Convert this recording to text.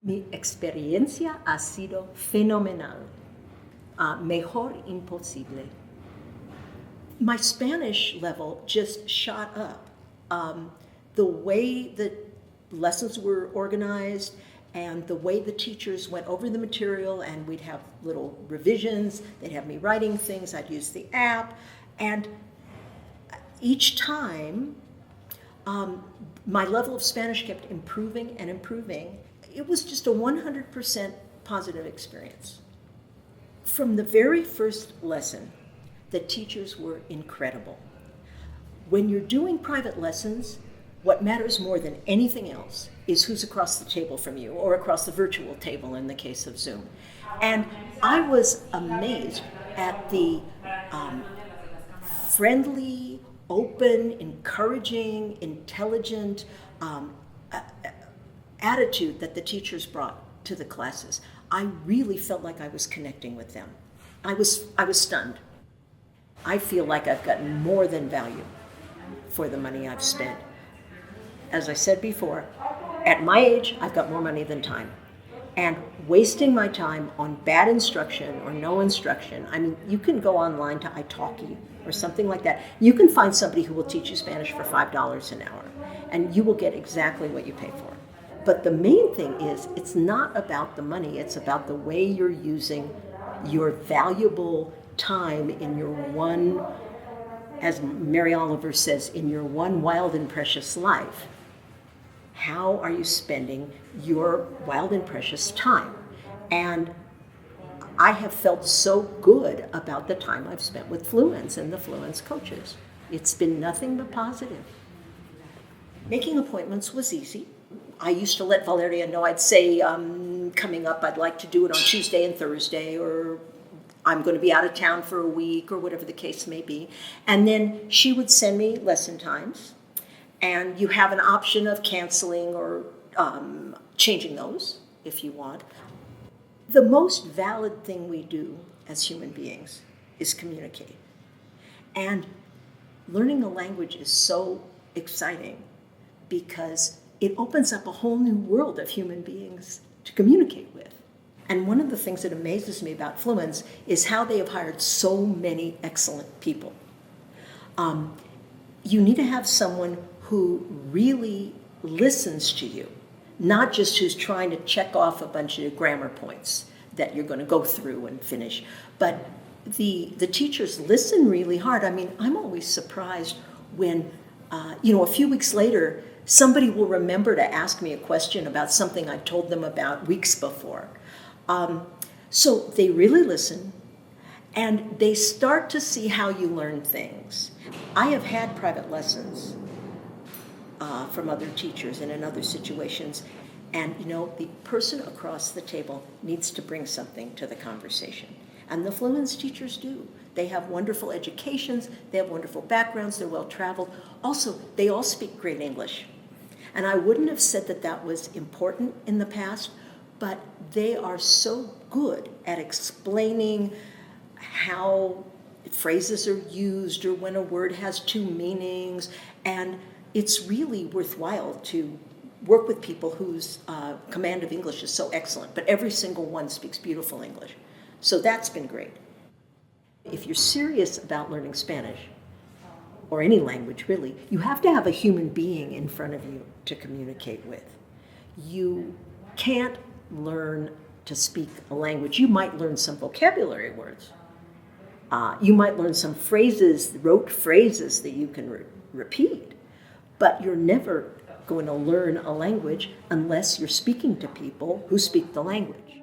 Mi experiencia ha sido fenomenal. Mejor imposible. My Spanish level just shot up. The way that lessons were organized and the way the teachers went over the material, and we'd have little revisions, they'd have me writing things, I'd use the app, and each time my level of Spanish kept improving and improving. It was just a 100% positive experience. From the very first lesson, the teachers were incredible. When you're doing private lessons, what matters more than anything else is who's across the table from you, or across the virtual table in the case of Zoom. And I was amazed at the friendly, open, encouraging, intelligent attitude that the teachers brought to the classes. I really felt like I was connecting with them. I was stunned. I feel like I've gotten more than value for the money I've spent. As I said before, at my age, I've got more money than time. And wasting my time on bad instruction or no instruction, I mean, you can go online to italki or something like that. You can find somebody who will teach you Spanish for $5 an hour, and you will get exactly what you pay for. But the main thing is, it's not about the money, it's about the way you're using your valuable time in your one, as Mary Oliver says, in your one wild and precious life. How are you spending your wild and precious time? And I have felt so good about the time I've spent with Fluenz and the Fluenz coaches. It's been nothing but positive. Making appointments was easy. I used to let Valeria know. I'd say, coming up, I'd like to do it on Tuesday and Thursday, or I'm going to be out of town for a week, or whatever the case may be. And then she would send me lesson times, and you have an option of canceling or changing those if you want. The most valid thing we do as human beings is communicate. And learning a language is so exciting because it opens up a whole new world of human beings to communicate with. And one of the things that amazes me about Fluenz is how they have hired so many excellent people. You need to have someone who really listens to you, not just who's trying to check off a bunch of grammar points that you're going to go through and finish. But the teachers listen really hard. I mean, I'm always surprised when, a few weeks later, somebody will remember to ask me a question about something I told them about weeks before. So they really listen, and they start to see how you learn things. I have had private lessons from other teachers and in other situations, and the person across the table needs to bring something to the conversation. And the Fluenz teachers do. They have wonderful educations, they have wonderful backgrounds, they're well-traveled. Also, they all speak great English. And I wouldn't have said that that was important in the past, but they are so good at explaining how phrases are used or when a word has two meanings. And it's really worthwhile to work with people whose command of English is so excellent, but every single one speaks beautiful English. So that's been great. If you're serious about learning Spanish, or any language really, you have to have a human being in front of you to communicate with. You can't learn to speak a language. You might learn some vocabulary words. You might learn some phrases, rote phrases that you can repeat, but you're never going to learn a language unless you're speaking to people who speak the language.